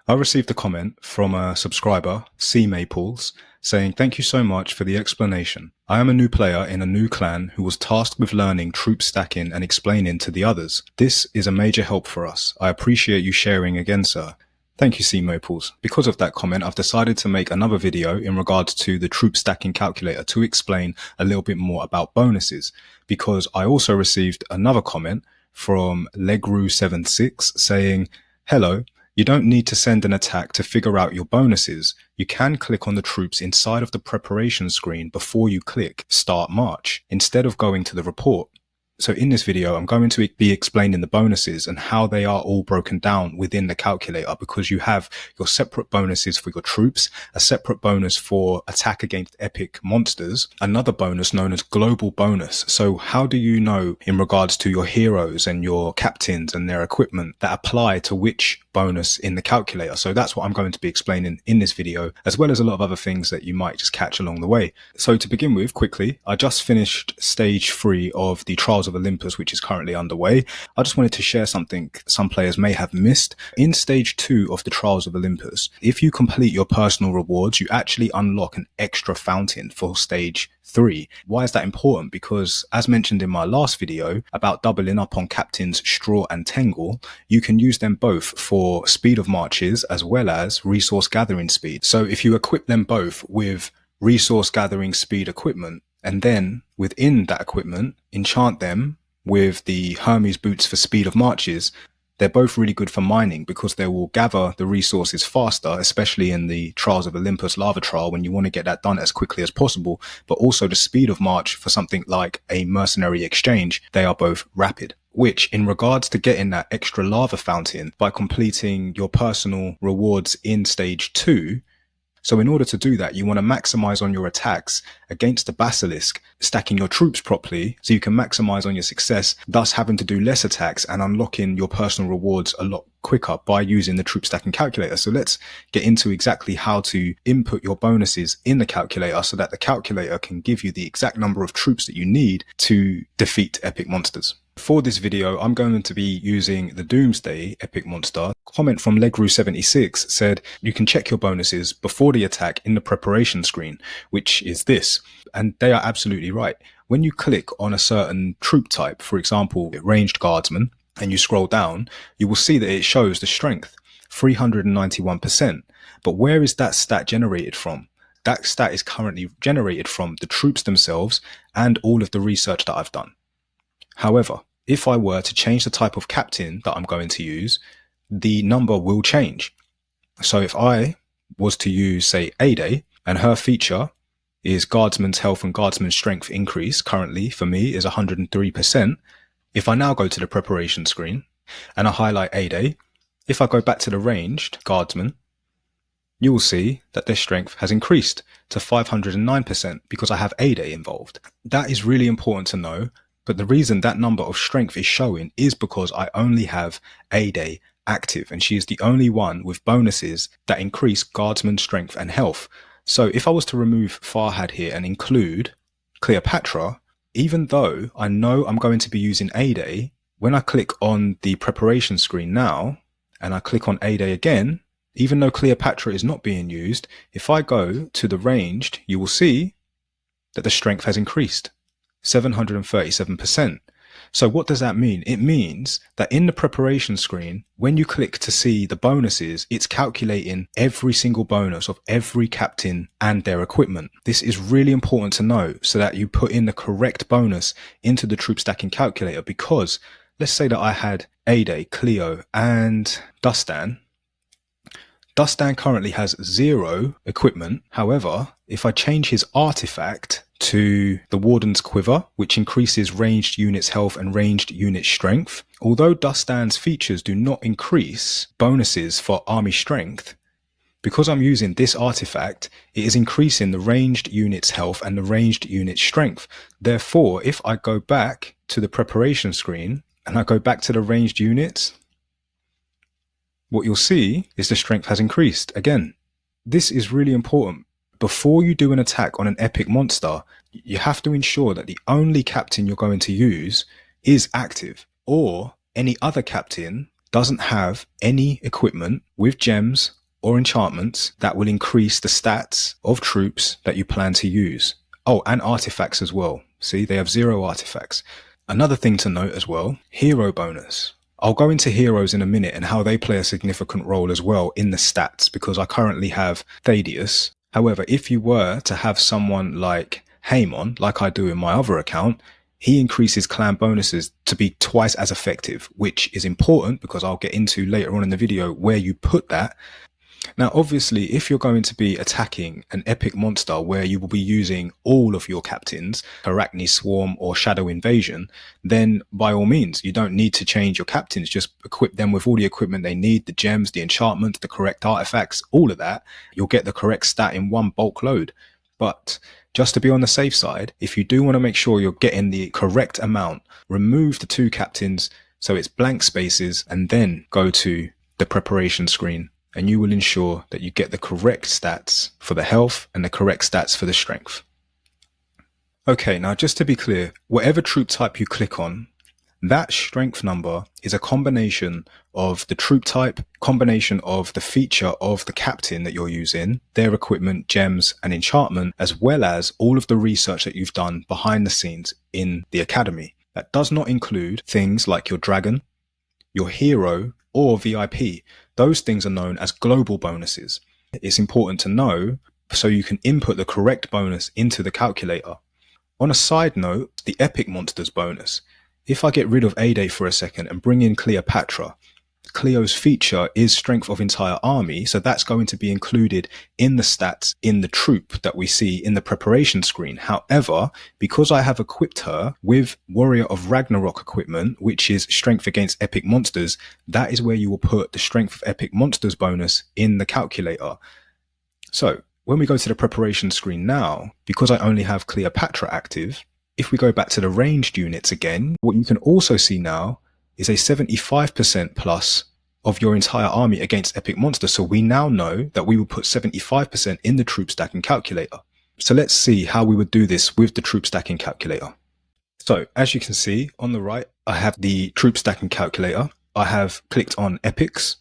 I received a comment from a subscriber, C Maples, saying, "Thank you so much for the explanation. I am a new player in a new clan who was tasked with learning troop stacking and explaining to the others. This is a major help for us. I appreciate you sharing again, sir." Thank you, C Maples. Because of that comment, I've decided to make another video in regards to the troop stacking calculator to explain a little bit more about bonuses, because I also received another comment from Legru76 saying, "Hello, you don't need to send an attack to figure out your bonuses. You can click on the troops inside of the preparation screen before you click Start March, instead of going to the report." So in this video, I'm going to be explaining the bonuses and how they are all broken down within the calculator, because you have your separate bonuses for your troops, a separate bonus for attack against epic monsters, another bonus known as global bonus. So how do you know in regards to your heroes and your captains and their equipment that apply to which bonus in the calculator? So that's what I'm going to be explaining in this video, as well as a lot of other things that you might just catch along the way. So to begin with, quickly, I just finished stage 3 of the Trials of Olympus, which is currently underway. I just wanted to share something some players may have missed. In stage 2 of the Trials of Olympus, if you complete your personal rewards, you actually unlock an extra fountain for stage 3. Why is that important? Because as mentioned in my last video about doubling up on captains Straw and Tangle, you can use them both for speed of marches as well as resource gathering speed. So if you equip them both with resource gathering speed equipment, and then within that equipment enchant them with the Hermes boots for speed of marches, they're both really good for mining, because they will gather the resources faster, especially in the Trials of Olympus lava trial when you want to get that done as quickly as possible. But also the speed of march for something like a mercenary exchange, they are both rapid. Which, in regards to getting that extra lava fountain by completing your personal rewards in stage 2, so in order to do that, you want to maximize on your attacks against the basilisk, stacking your troops properly so you can maximize on your success, thus having to do less attacks and unlocking your personal rewards a lot quicker by using the troop stacking calculator. So let's get into exactly how to input your bonuses in the calculator so that the calculator can give you the exact number of troops that you need to defeat epic monsters. For this video, I'm going to be using the Doomsday epic monster. Comment from Legru76 said, "You can check your bonuses before the attack in the preparation screen," which is this. And they are absolutely right. When you click on a certain troop type, for example, ranged guardsman, and you scroll down, you will see that it shows the strength, 391%. But where is that stat generated from? That stat is currently generated from the troops themselves and all of the research that I've done. However, if I were to change the type of captain that I'm going to use, the number will change. So if I was to use, say, Ade, and her feature is Guardsman's health and Guardsman's strength increase, currently for me is 103%. If I now go to the preparation screen and I highlight Ade, if I go back to the ranged Guardsman, you will see that their strength has increased to 509% because I have Ade involved. That is really important to know. But the reason that number of strength is showing is because I only have Ade active, and she is the only one with bonuses that increase Guardsman strength and health. So if I was to remove Farhad here and include Cleopatra, even though I know I'm going to be using Ade, when I click on the preparation screen now, and I click on Ade again, even though Cleopatra is not being used, if I go to the ranged, you will see that the strength has increased. 737%. So what does that mean? It means that in the preparation screen, when you click to see the bonuses, it's calculating every single bonus of every captain and their equipment. This is really important to know so that you put in the correct bonus into the troop stacking calculator, because let's say that I had Ade, Cleo and Dustan. Dustan currently has 0 equipment. However, if I change his artifact to the Warden's Quiver, which increases ranged units' health and ranged unit strength, although Dustan's features do not increase bonuses for army strength, because I'm using this artifact, it is increasing the ranged unit's health and the ranged unit's strength. Therefore, if I go back to the preparation screen and I go back to the ranged units, what you'll see is the strength has increased again. This is really important. Before you do an attack on an epic monster, you have to ensure that the only captain you're going to use is active, or any other captain doesn't have any equipment with gems or enchantments that will increase the stats of troops that you plan to use. Oh, and artifacts as well. See, they have 0 artifacts. Another thing to note as well, hero bonus. I'll go into heroes in a minute and how they play a significant role as well in the stats, because I currently have Thaddeus. However, if you were to have someone like Haemon, like I do in my other account, he increases clan bonuses to be twice as effective, which is important because I'll get into later on in the video where you put that. Now, obviously, if you're going to be attacking an epic monster where you will be using all of your captains, Arachne Swarm or Shadow Invasion, then by all means, you don't need to change your captains. Just equip them with all the equipment they need, the gems, the enchantments, the correct artifacts, all of that. You'll get the correct stat in one bulk load. But just to be on the safe side, if you do want to make sure you're getting the correct amount, remove the 2 captains so it's blank spaces and then go to the preparation screen. And you will ensure that you get the correct stats for the health and the correct stats for the strength. Okay, now just to be clear, whatever troop type you click on, that strength number is a combination of the troop type, combination of the feature of the captain that you're using, their equipment, gems, and enchantment, as well as all of the research that you've done behind the scenes in the academy. That does not include things like your dragon, your hero, or VIP. Those things are known as global bonuses. It's important to know so you can input the correct bonus into the calculator. On a side note, the epic monsters bonus. If I get rid of Ade for a second and bring in Cleopatra, Cleo's feature is strength of entire army, so that's going to be included in the stats in the troop that we see in the preparation screen. However, because I have equipped her with Warrior of Ragnarok equipment, which is strength against epic monsters, that is where you will put the strength of epic monsters bonus in the calculator. So when we go to the preparation screen now, because I only have Cleopatra active, if we go back to the ranged units again, what you can also see now is a 75% plus of your entire army against epic monsters. So we now know that we will put 75% in the troop stacking calculator. So let's see how we would do this with the troop stacking calculator. So as you can see on the right, I have the troop stacking calculator. I have clicked on epics,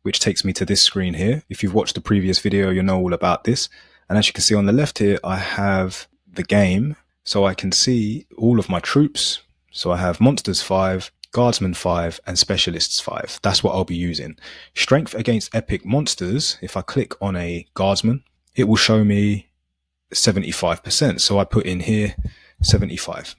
which takes me to this screen here. If you've watched the previous video, you know all about this. And as you can see on the left here, I have the game. So I can see all of my troops. So I have monsters 5, Guardsmen 5 and Specialists 5. That's what I'll be using. Strength against epic monsters, if I click on a Guardsman, it will show me 75%. So I put in here 75.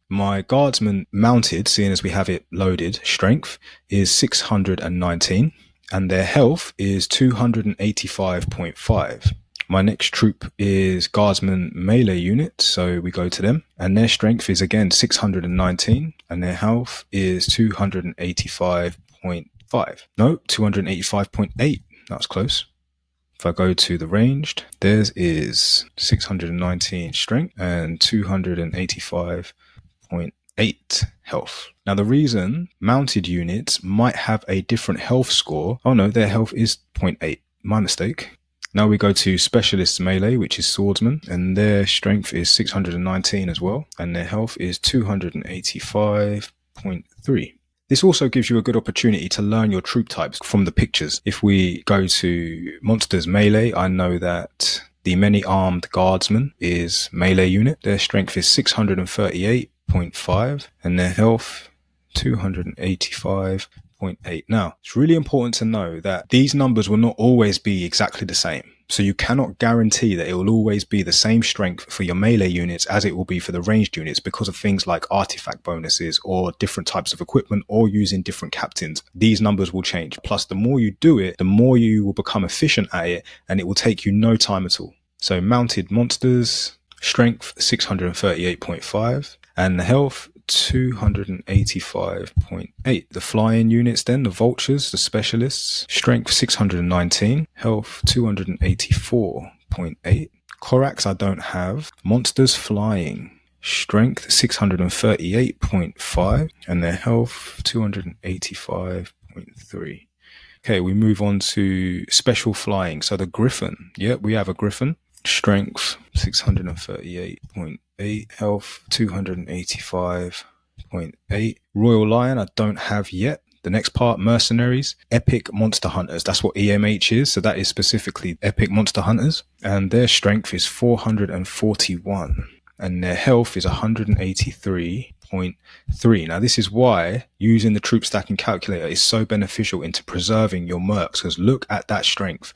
My Guardsman mounted, seeing as we have it loaded, strength is 619 and their health is 285.5. My next troop is Guardsman melee unit, so we go to them, and their strength is again 619, and their health is 285.5. No, 285.8. That's close. If I go to the ranged, theirs is 619 strength and 285.8 health. Now the reason mounted units might have a different health score, oh no, their health is 0.8. My mistake. Now we go to Specialists Melee, which is Swordsman, and their strength is 619 as well, and their health is 285.3. This also gives you a good opportunity to learn your troop types from the pictures. If we go to Monsters Melee, I know that the Many-Armed Guardsman is melee unit. Their strength is 638.5, and their health 285.8. Now, it's really important to know that these numbers will not always be exactly the same. So you cannot guarantee that it will always be the same strength for your melee units as it will be for the ranged units because of things like artifact bonuses or different types of equipment or using different captains. These numbers will change. Plus, the more you do it, the more you will become efficient at it, and it will take you no time at all. So mounted monsters, strength 638.5, and the health 285.8. The flying units then, the vultures, the specialists, strength 619, health 284.8. Korax I don't have. Monsters flying, strength 638.5, and their health 285.3. Okay, we move on to special flying. So the Griffin, we have a Griffin, strength 638.8, health 285.8. Royal Lion I don't have yet. The next part, mercenaries, epic monster hunters. That's what EMH is. So that is specifically epic monster hunters. And their strength is 441. And their health is 183.3. Now, this is why using the troop stacking calculator is so beneficial into preserving your mercs, because look at that strength.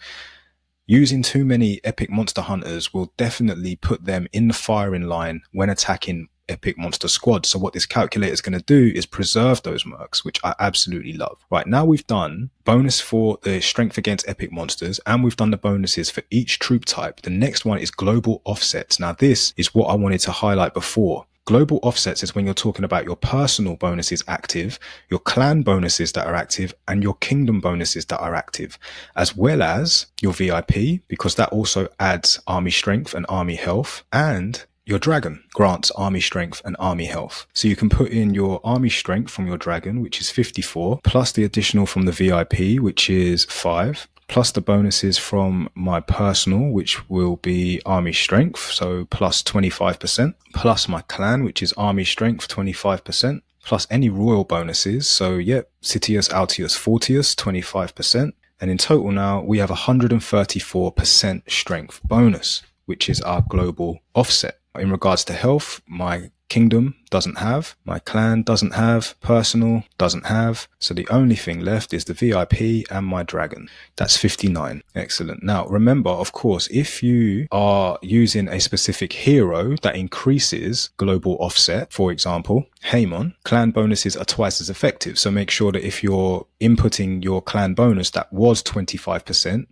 Using too many epic monster hunters will definitely put them in the firing line when attacking epic monster squads. So what this calculator is going to do is preserve those mercs, which I absolutely love. Right, now we've done bonus for the strength against epic monsters, and we've done the bonuses for each troop type. The next one is global offsets. Now this is what I wanted to highlight before. Global offsets is when you're talking about your personal bonuses active, your clan bonuses that are active, and your kingdom bonuses that are active, as well as your VIP, because that also adds army strength and army health, and your dragon grants army strength and army health. So you can put in your army strength from your dragon, which is 54, plus the additional from the VIP, which is 5, plus the bonuses from my personal, which will be army strength, so plus 25%, plus my clan, which is army strength, 25%, plus any royal bonuses. So yep, Citius, Altius, Fortius, 25%. And in total now, we have 134% strength bonus, which is our global offset. In regards to health, my kingdom doesn't have, my clan doesn't have, personal doesn't have. So the only thing left is the VIP and my dragon. That's 59. Excellent. Now remember, of course, if you are using a specific hero that increases global offset, for example, Haemon, clan bonuses are twice as effective. So make sure that if you're inputting your clan bonus that was 25%,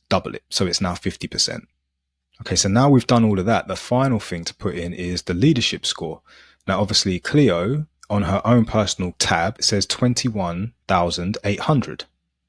double it. So it's now 50%. Okay, so now we've done all of that. The final thing to put in is the leadership score. Now, obviously, Cleo on her own personal tab says 21,800.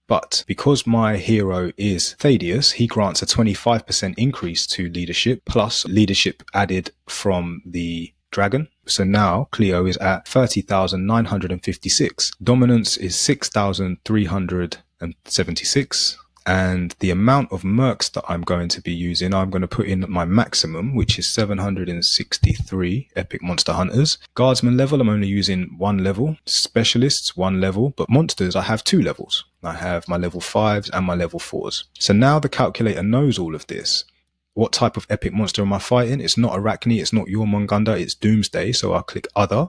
But because my hero is Thaddeus, he grants a 25% increase to leadership, plus leadership added from the dragon. So now Cleo is at 30,956. Dominance is 6,376. And the amount of mercs that I'm going to be using, I'm going to put in my maximum, which is 763 epic monster hunters. Guardsman level, I'm only using 1 level. Specialists, 1 level. But monsters, I have 2 levels. I have my level 5s and my level 4s. So now the calculator knows all of this. What type of epic monster am I fighting? It's not Arachne, it's not Jormungandr, it's Doomsday. So I'll click Other.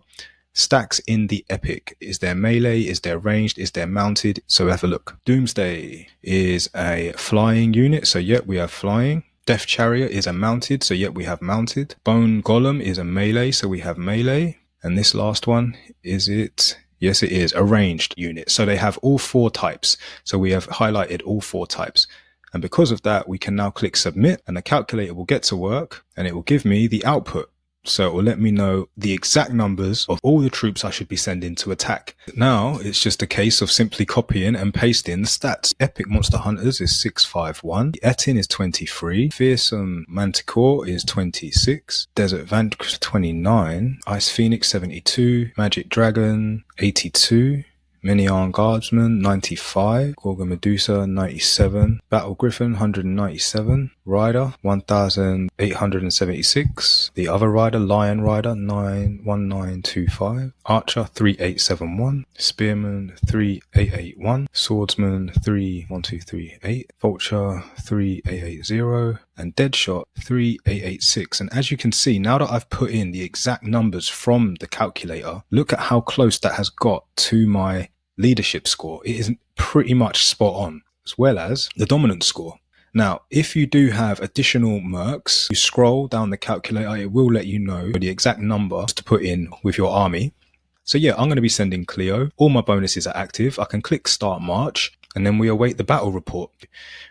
Stacks in the epic. Is there melee? Is there ranged? Is there mounted? So have a look. Doomsday is a flying unit. So yep, we have flying. Death Chariot is a mounted. So yep, we have mounted. Bone Golem is a melee. So we have melee. And this last one, is it? Yes, it is a ranged unit. So they have all 4 types. So we have highlighted all 4 types. And because of that, we can now click submit and the calculator will get to work and it will give me the output. So it will let me know the exact numbers of all the troops I should be sending to attack. Now it's just a case of simply copying and pasting the stats. Epic Monster Hunters is 651. Etin is 23. Fearsome Manticore is 26. Desert Vanquisher 29. Ice Phoenix 72. Magic Dragon 82. Mini-Armed Guardsman 95, Gorgon Medusa 97, Battle Griffin 197, Rider 1876, the other Rider Lion Rider 91925, Archer 3871, Spearman 3881, Swordsman 31238, Vulture 3880, and Deadshot 3886. And as you can see, now that I've put in the exact numbers from the calculator, look at how close that has got to my leadership score. It is pretty much spot on, as well as the dominance score. Now, if you do have additional mercs, you scroll down the calculator, it will let you know the exact number to put in with your army. So yeah, I'm going to be sending Cleo. All my bonuses are active. I can click Start March. And then we await the battle report.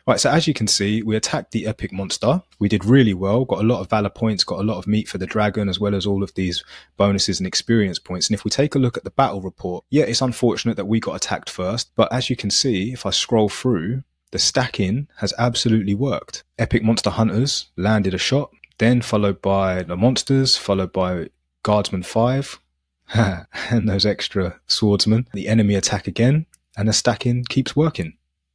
Right, so as you can see, we attacked the epic monster. We did really well, got a lot of valor points, got a lot of meat for the dragon, as well as all of these bonuses and experience points. And if we take a look at the battle report, yeah, it's unfortunate that we got attacked first. But as you can see, if I scroll through, the stacking has absolutely worked. Epic monster hunters landed a shot, then followed by the monsters, followed by Guardsman 5, and those extra swordsmen. The enemy attack again. And the stacking keeps working.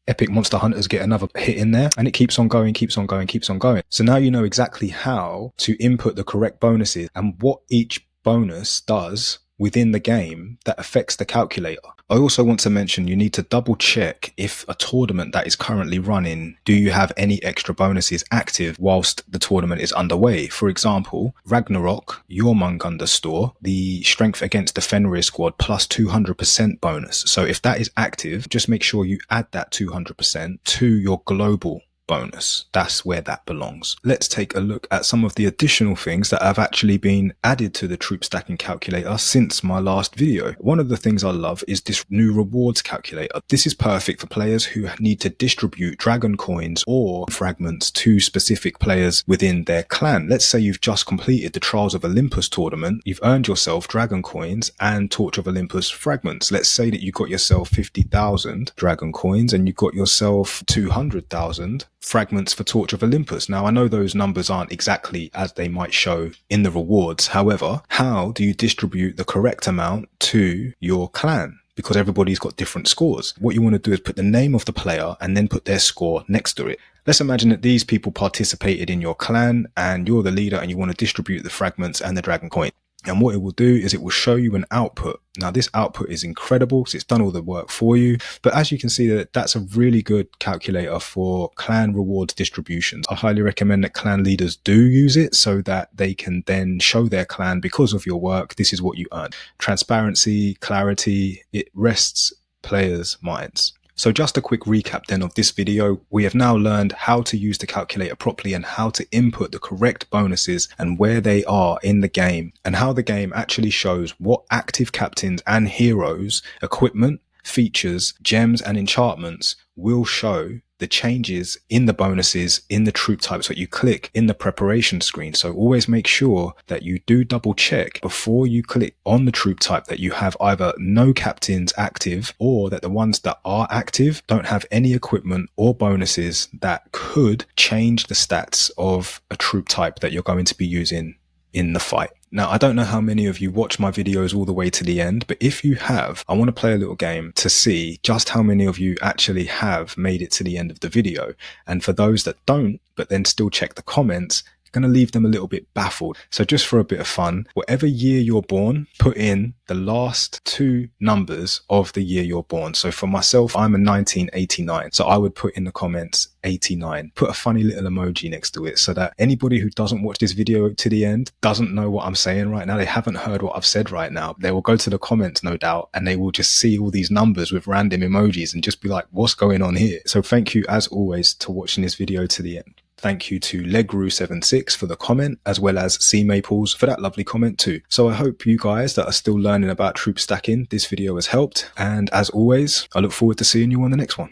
Epic monster hunters get another hit in there and it keeps on going, keeps on going, keeps on going. So now you know exactly how to input the correct bonuses and what each bonus does within the game that affects the calculator. I also want to mention you need to double check if a tournament that is currently running, do you have any extra bonuses active whilst the tournament is underway? For example, Ragnarok, Jormungandr store, the strength against the Fenrir squad plus 200% bonus. So if that is active, just make sure you add that 200% to your global bonus. That's where that belongs. Let's take a look at some of the additional things that have actually been added to the troop stacking calculator since my last video. One of the things I love is this new rewards calculator. This is perfect for players who need to distribute dragon coins or fragments to specific players within their clan. Let's say you've just completed the Trials of Olympus tournament, you've earned yourself dragon coins and Torch of Olympus fragments. Let's say that you got yourself 50,000 dragon coins and you got yourself 200,000 fragments for Torch of Olympus. Now, I know those numbers aren't exactly as they might show in the rewards. However, how do you distribute the correct amount to your clan? Because everybody's got different scores. What you want to do is put the name of the player and then put their score next to it. Let's imagine that these people participated in your clan and you're the leader and you want to distribute the fragments and the dragon coin. And what it will do is it will show you an output. Now, this output is incredible because it's done all the work for you. But as you can see, that's a really good calculator for clan rewards distributions. I highly recommend that clan leaders do use it so that they can then show their clan, because of your work, this is what you earned. Transparency, clarity, it rests players' minds. So just a quick recap then of this video. We have now learned how to use the calculator properly and how to input the correct bonuses and where they are in the game, and how the game actually shows what active captains and heroes, equipment, features, gems and enchantments will show the changes in the bonuses in the troop types that you click in the preparation screen. So always make sure that you do double check before you click on the troop type that you have either no captains active or that the ones that are active don't have any equipment or bonuses that could change the stats of a troop type that you're going to be using in the fight. Now, I don't know how many of you watch my videos all the way to the end, but if you have, I want to play a little game to see just how many of you actually have made it to the end of the video. And for those that don't, but then still check the comments, going to leave them a little bit baffled. So just for a bit of fun, whatever year you're born, put in the last two numbers of the year you're born. So for myself, I'm a 1989. So I would put in the comments 89. Put a funny little emoji next to it so that anybody who doesn't watch this video to the end doesn't know what I'm saying right now. They haven't heard what I've said right now. They will go to the comments, no doubt, and they will just see all these numbers with random emojis and just be like, what's going on here? So thank you as always to watching this video to the end. Thank you to Legru76 for the comment, as well as C Maples for that lovely comment too. So I hope you guys that are still learning about troop stacking, this video has helped. And as always, I look forward to seeing you on the next one.